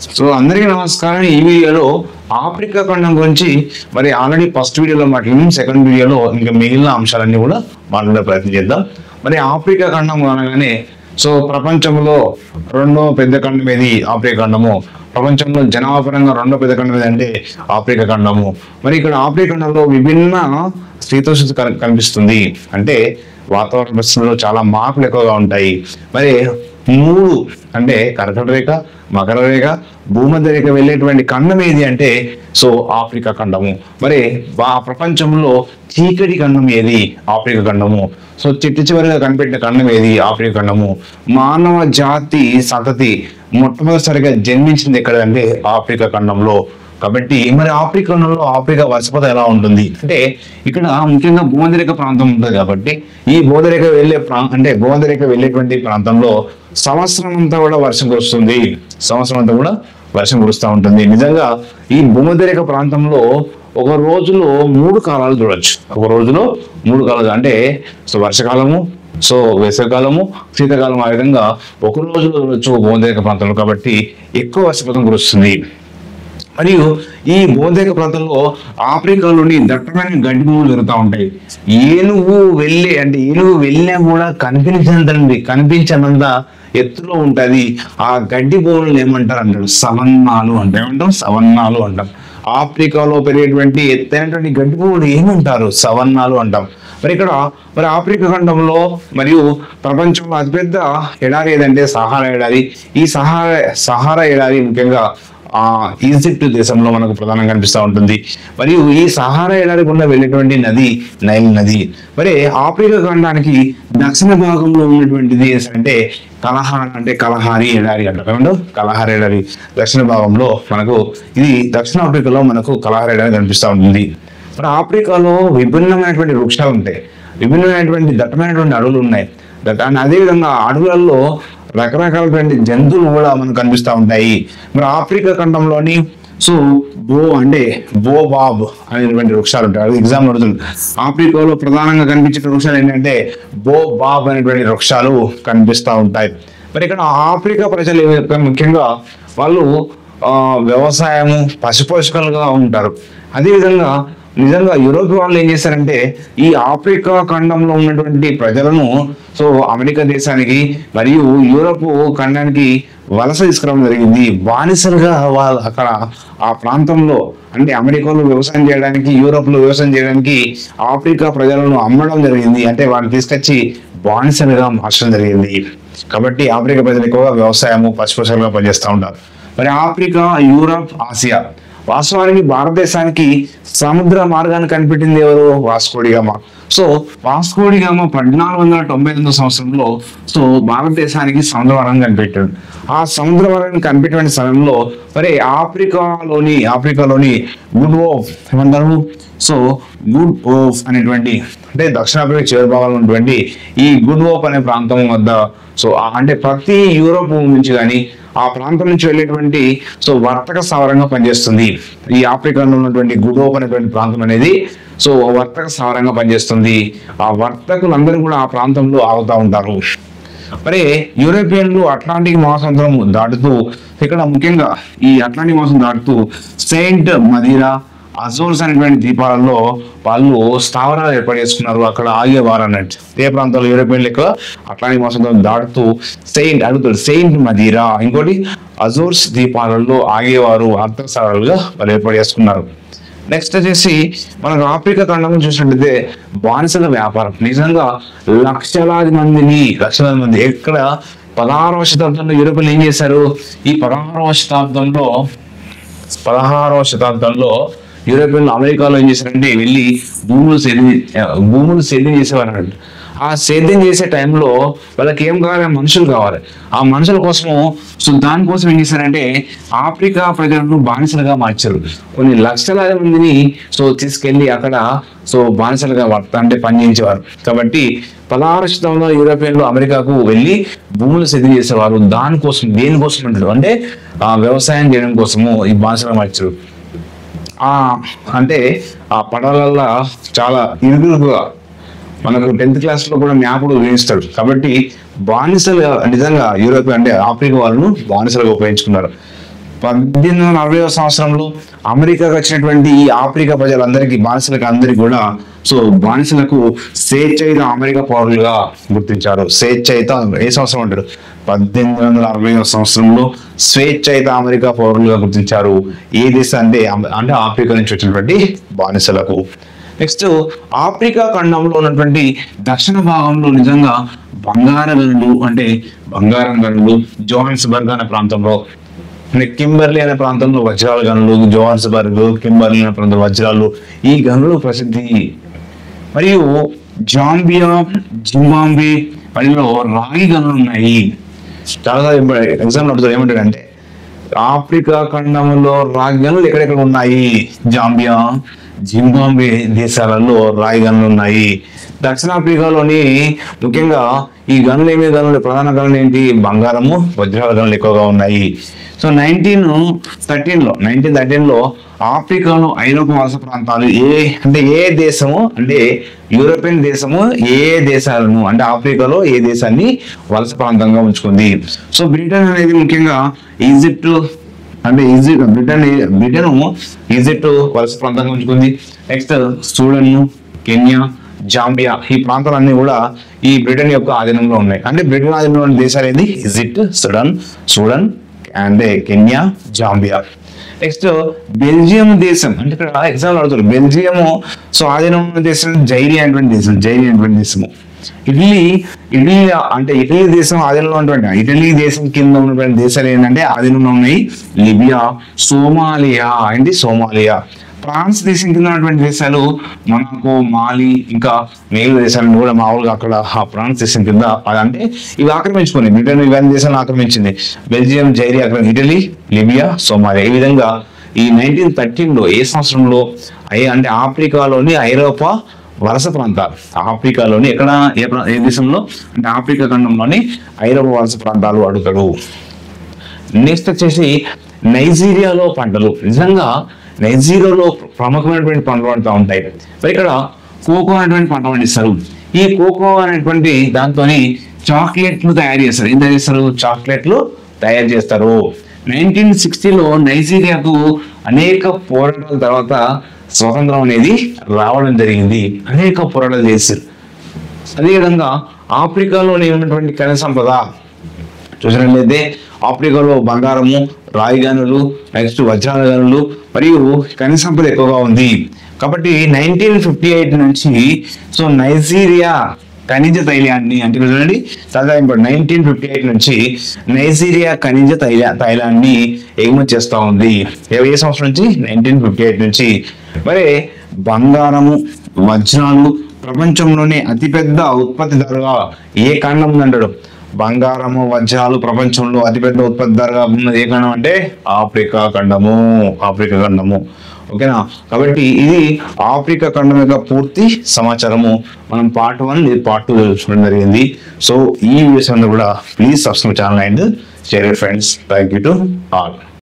So అందరికీ నమస్కారం. ఈ వీడియోలో ఆఫ్రికా ఖండం గురించి మరి ఆల్రెడీ ఫస్ట్ వీడియోలో మాట్లాడినాం. సెకండ్ వీడియోలో ఇంకా మిగిలిన అంశాలన్నీ కూడా మాట్లాడే ప్రయత్నం చేద్దాం. మరి ఆఫ్రికా ఖండం అనగానే సో ప్రపంచంలో రెండో పెద్ద ఖండం ఏది? ఆఫ్రికా ఖండము. ప్రపంచంలో జనాభా పరంగా రెండో పెద్ద ఖండం ఏదంటే ఆఫ్రికా ఖండము. మరి ఇక్కడ ఆఫ్రికా ఖండంలో విభిన్న శీతోష్ణ కనిపిస్తుంది. అంటే వాతావరణ పరిస్థితుల్లో చాలా మార్పులు ఎక్కువగా ఉంటాయి. మరి మూడు అంటే కర్కట రేఖ, మకర రేఖ, భూమధ్య రేఖ వెళ్ళేటువంటి ఖండం ఏది అంటే సో ఆఫ్రికా ఖండము. మరి ప్రపంచంలో చీకటి ఖండం ఏది? ఆఫ్రికా ఖండము. సో చివరిగా కనిపెట్టిన ఖండం ఏది? ఆఫ్రికా ఖండము. మానవ జాతి సంతతి మొట్టమొదటిసారిగా జన్మించింది ఎక్కడ అంటే ఆఫ్రికా ఖండంలో. కాబట్టి మరి ఆఫ్రికా ఖండంలో ఆఫ్రికా వర్షపాతం ఎలా ఉంటుంది అంటే ఇక్కడ ముఖ్యంగా భూమధ్యరేఖ ప్రాంతం ఉంటుంది. కాబట్టి ఈ భూమధ్యరేఖ వెళ్ళేటువంటి ప్రాంతంలో సంవత్సరం అంతా కూడా వర్షం కురుస్తుంది. సంవత్సరం అంతా కూడా వర్షం కురుస్తూ ఉంటుంది. నిజంగా ఈ భూమధ్యరేఖ ప్రాంతంలో ఒక రోజులో 3 కాలాలు చూడొచ్చు. ఒక రోజులో 3 కాలాలు అంటే సో వర్షకాలము, సో వేసవికాలము, శీతాకాలం, ఆ విధంగా ఒక రోజులో చూడొచ్చు భూమధ్యరేఖ ప్రాంతంలో. కాబట్టి ఎక్కువ వర్షపాతం కురుస్తుంది. మరియు ఈ భూమధ్యరేఖ ప్రాంతంలో ఆఫ్రికాలోని దట్టమైన గడ్డి భూములు జరుగుతూ ఉంటాయి. ఏనుగు వెళ్ళినా కూడా కనిపించనంత ఎత్తులో ఉంటది. ఆ గడ్డి భూములను ఏమంటారు? సవన్నాలు అంటాం. ఆఫ్రికాలో పెరిగేటువంటి ఎత్తైనటువంటి గడ్డి భూములు ఏమంటారు? సవన్నాలు అంటాం. మరి ఆఫ్రికా ఖండంలో మరియు ప్రపంచంలో అతిపెద్ద ఎడారి ఏదంటే సహారా ఎడారి. ఈ సహారా ఎడారి ముఖ్యంగా ఈజిప్ట్ దేశంలో మనకు ప్రధానంగా కనిపిస్తూ ఉంటుంది. మరియు ఈ సహారా ఎడారి గుండా వెళ్ళేటువంటి నది నైల్ నది. మరి ఆఫ్రికా ఖండానికి దక్షిణ భాగంలో ఉన్నటువంటిది అంటే కలహారి ఎడారి అంటారు. కలహారి ఎడారి దక్షిణ భాగంలో మనకు ఇది దక్షిణ ఆఫ్రికాలో మనకు కలహారి ఎడారి కనిపిస్తూ ఉంటుంది. మరి ఆఫ్రికాలో విభిన్నమైనటువంటి వృక్షాలు ఉంటాయి, విభిన్నమైనటువంటి దట్టమైనటువంటి అడవులు ఉన్నాయి. అదేవిధంగా అడవులలో రకరకాలైన జంతువులు కూడా మనకు కనిపిస్తూ ఉంటాయి. మరి ఆఫ్రికా ఖండంలోని సో బోబాబ్ అనేటువంటి వృక్షాలు ఉంటాయి. అది ఎగ్జామ్ అడుగుతుంది. ఆఫ్రికాలో ప్రధానంగా కనిపించే వృక్షాలు ఏంటంటే బోబాబ్ అనేటువంటి వృక్షాలు కనిపిస్తూ ఉంటాయి. మరి ఇక్కడ ఆఫ్రికా ప్రజలు ముఖ్యంగా వాళ్ళు వ్యవసాయము, పశుపోషకాలుగా ఉంటారు. అదేవిధంగా నిజంగా యూరోప్ వాళ్ళు ఏం చేశారంటే ఈ ఆఫ్రికా ఖండంలో ఉన్నటువంటి ప్రజలను సో అమెరికా దేశానికి మరియు యూరోప్ ఖండానికి వలస తీసుకురావడం జరిగింది. బానిసలుగా వాళ్ళు అక్కడ ఆ ప్రాంతంలో అంటే అమెరికాలో వ్యవసాయం చేయడానికి, యూరోప్లో వ్యవసాయం చేయడానికి ఆఫ్రికా ప్రజలను అమ్మడం జరిగింది. అంటే వాళ్ళని తీసుకొచ్చి బానిసలుగా మార్చడం జరిగింది. కాబట్టి ఆఫ్రికా ప్రజలు ఎక్కువగా వ్యవసాయము, పశుపోషకాలుగా పనిచేస్తూ ఉంటారు. మరి ఆఫ్రికా, యూరోప్, ఆసియా. వాస్తవానికి భారతదేశానికి సముద్ర మార్గాన్ని కనిపెట్టింది ఎవరు? Vasco da Gama. So Vasco da Gama 1498 సంవత్సరంలో సో భారతదేశానికి సముద్ర మార్గాన్ని కనిపెట్టాడు. ఆ సముద్ర మార్గాన్ని కనిపెట్టిన సమయంలో మరి ఆఫ్రికాలోని గుడ్ ఓఫ్ ఏమంటారు? సో గుడ్ ఓఫ్ అనేటువంటి అంటే దక్షిణాఫ్రికా చివరి భాగంలో ఉన్నటువంటి ఈ గుడ్ ఓఫ్ అనే ప్రాంతం వద్ద సో అంటే ప్రతి యూరోప్ నుంచి కానీ ఆ ప్రాంతం నుంచి వెళ్ళేటువంటి సో వర్తక స్థావరంగా పనిచేస్తుంది. ఈ ఆఫ్రికాలో ఉన్నటువంటి గుడ్ ఓఫ్ అనేటువంటి ప్రాంతం అనేది సో వర్తక స్థావరంగా పనిచేస్తుంది. ఆ వర్తకులందరూ కూడా ఆ ప్రాంతంలో ఆగుతూ ఉంటారు. మరి యూరోపియన్లు అట్లాంటిక్ మహాసముద్రం దాటుతూ ఇక్కడ ముఖ్యంగా ఈ అట్లాంటిక్ మహాసముద్రం దాటుతూ సెయింట్ మదీరా, అజోర్స్ అనేటువంటి ద్వీపాలలో వాళ్ళు స్థావరాలు ఏర్పాటు చేసుకున్నారు. అక్కడ ఆగేవారు అన్నట్టు. ఏ ప్రాంతాల్లో యూరోపియన్లు ఎక్కువ అట్లాంటిక్ మహాసముద్రం దాటుతూ సెయింట్ మదీరా, ఇంకోటి అజోర్స్ ద్వీపాలలో ఆగేవారు వర్తక స్థావరాలుగా వాళ్ళు ఏర్పాటు చేసుకున్నారు. నెక్స్ట్ వచ్చేసి మనకు ఆఫ్రికా ఖండం చూసినట్లయితే బానిసల వ్యాపారం. నిజంగా లక్షలాది మంది ఎక్కడ 16వ శతాబ్దంలో యూరోపియన్లు ఏం చేశారు? ఈ 16వ శతాబ్దంలో యూరోపియన్లు అమెరికాలో ఏం చేశారంటే వెళ్ళి భూములు సేద్యం చేసేవారు అన్నట్టు. ఆ సేద్యం చేసే టైంలో వాళ్ళకి ఏం కావాలి? మనుషులు కావాలి. ఆ మనుషుల కోసము సో దానికోసం ఏం చేశారంటే ఆఫ్రికా ప్రజలను బానిసలుగా మార్చారు. కొన్ని లక్షలాది మందిని సో తీసుకెళ్లి అక్కడ సో బానిసలుగా అంటే పనిచేయించేవారు. కాబట్టి 16వ శతాబ్దంలో యూరోపియన్లు అమెరికాకు వెళ్ళి భూములు సేద్యం చేసేవారు. దేనికోసం అంటే వ్యవసాయం చేయడం కోసము ఈ బానిసలుగా మార్చారు. అంటే ఆ పడవలల్లో చాలా ఇరుగురుగా మనకు 10th క్లాస్లో కూడా మ్యాప్లు ఉపయోగిస్తాడు. కాబట్టి బానిసలు నిజంగా యూరోప్ అంటే ఆఫ్రికా వాళ్ళను బానిసలుగా ఉపయోగించుకున్నారు. 1840వ సంవత్సరంలో అమెరికాకు వచ్చినటువంటి ఈ ఆఫ్రికా ప్రజలందరికీ బానిసలకు అందరికీ కూడా సో బానిసలకు స్వేచ్ఛాయుత అమెరికా పౌరులుగా గుర్తించారు. స్వేచ్ఛాయుత ఏ సంవత్సరం అంటారు? 1840వ సంవత్సరంలో స్వేచ్ఛాయుత అమెరికా పౌరులుగా గుర్తించారు. ఏ దేశం అంటే ఆఫ్రికా నుంచి వచ్చినటువంటి బానిసలకు. నెక్స్ట్ ఆఫ్రికా ఖండంలో ఉన్నటువంటి దక్షిణ భాగంలో నిజంగా బంగారం గనులు జోహాన్స్బర్గ్ అనే ప్రాంతంలో, కింబర్లీ అనే ప్రాంతంలో వజ్రాల గనులు, జోహాన్స్బర్గ్ కింబర్లీ అనే ప్రాంతంలో వజ్రాలు, ఈ గనులు ప్రసిద్ధి. మరియు జాంబియా, జింబాబ్వే వాటిలో రాగి గనులు ఉన్నాయి. చాలా ఎగ్జాంపుల్ అడుగుతారు ఏమంటారంటే ఆఫ్రికా ఖండంలో రాగి గనులు ఎక్కడెక్కడ ఉన్నాయి? జాంబియా, జింబాబ్వే దేశాలలో రాగి గనులు ఉన్నాయి. దక్షిణాఫ్రికాలోని ముఖ్యంగా ఈ గనులు ప్రధాన గనులు ఏంటి? బంగారము, వజ్రాల గనులు ఎక్కువగా ఉన్నాయి. సో 1913లో ఆఫ్రికాలో ఐరోపా వలస ప్రాంతాలు ఏ దేశము అంటే యూరోపియన్ దేశము దేశాలను అంటే ఆఫ్రికాలో ఏ దేశాన్ని వలస ప్రాంతంగా ఉంచుకుంది? సో బ్రిటన్ అనేది ముఖ్యంగా బ్రిటన్ ఈజిప్ట్ వలస ప్రాంతంగా ఉంచుకుంది. నెక్స్ట్ సూడన్, కెన్యా, జాంబియా ఈ ప్రాంతాలన్నీ కూడా ఈ బ్రిటన్ యొక్క ఆధీనంలో ఉన్నాయి. అంటే బ్రిటన్ ఆధీనంలో ఉన్న దేశాలు ఏంది? Egypt, Sudan and Kenya, Zambia. Next Belgium దేశం, అంటే ఇక్కడ ఎగ్జాంపుల్ అడుగుతారు బెల్జియం సో ఆధీనంలో ఉన్న దేశం జైరీ అనేటువంటి దేశము. ఇటలీ దేశం ఆధీనంలో ఉన్నటువంటి ఇటలీ దేశం కింద ఉన్నటువంటి దేశాలు ఏంటంటే ఆధీనంలో ఉన్నాయి లిబియా, సోమాలియా. ఫ్రాన్స్ దేశం కింద ఉన్నటువంటి దేశాలు మొనాకో, మాలి ఇంకా మిగిలిన దేశాలను కూడా మామూలుగా అక్కడ ఆ ఫ్రాన్స్ దేశం కింద అదంటే ఇవి ఆక్రమించుకుని బ్రిటన్ ఇవన్నీ దేశాలను ఆక్రమించింది. బెల్జియం, జైరీ ఆక్రమించి లిబియా, సోమాలియా. ఈ విధంగా ఈ 1913లో ఏ సంవత్సరంలో అంటే ఆఫ్రికాలోని ఐరోపా వలస ప్రాంతాలు ఆఫ్రికాలోని ఏ దేశంలో అంటే ఆఫ్రికా ఖండంలోని ఐరోపా వలస ప్రాంతాలు అడుగుతాడు. నెక్స్ట్ వచ్చేసి నైజీరియాలో పంటలు. నిజంగా నైజీరియాలో ప్రముఖమైనటువంటి పంటలు పండుతూ ఉంటాయి. మరి ఇక్కడ కోకో అనేటువంటి పంట పండిస్తారు. ఈ కోకో అనేటువంటి దాంతో చాక్లెట్లు తయారు చేస్తారు. ఏం తయారు చేస్తారు? చాక్లెట్లు తయారు చేస్తారు. 1960లో నైజీరియాకు అనేక పోరాటాల తర్వాత స్వతంత్రం అనేది రావడం జరిగింది. అనేక పోరాటాలు చేశారు. అదేవిధంగా ఆఫ్రికాలోని ఉన్నటువంటి ఖనిజ సంపద చూసినట్లయితే ఆఫ్రికాలో బంగారము, రాగి గనులు, నెక్స్ట్ వజ్రాల గనులు మరియు ఖనిజ సంపద ఎక్కువగా ఉంది. కాబట్టి 1958 నుంచి సో నైజీరియా ఖనిజ తైలాన్ని అంటే చూడండి చాలా ఇంపార్టెంట్ 1958 నుంచి నైజీరియా ఖనిజ తైలాన్ని ఎగుమతి చేస్తూ ఉంది. ఏ సంవత్సరం నుంచి? 1958 నుంచి. మరి బంగారము, వజ్రాలు ప్రపంచంలోనే అతిపెద్ద ఉత్పత్తిదారుగా ఏ ఖండం అంటాడు? బంగారము, వజ్రాలు ప్రపంచంలో అతిపెద్ద ఉత్పత్తిదారుగా ఉన్నది ఏ ఖండం అంటే ఆఫ్రికా ఖండము. ఓకేనా? కాబట్టి ఇది ఆఫ్రికా ఖండం యొక్క పూర్తి సమాచారము. మనం పార్ట్ 1 పార్ట్ 2 తెలుసుకోవడం జరిగింది. సో ఈ వీడియోస్ అందరూ కూడా please subscribe channel and share friends. Thank you to all.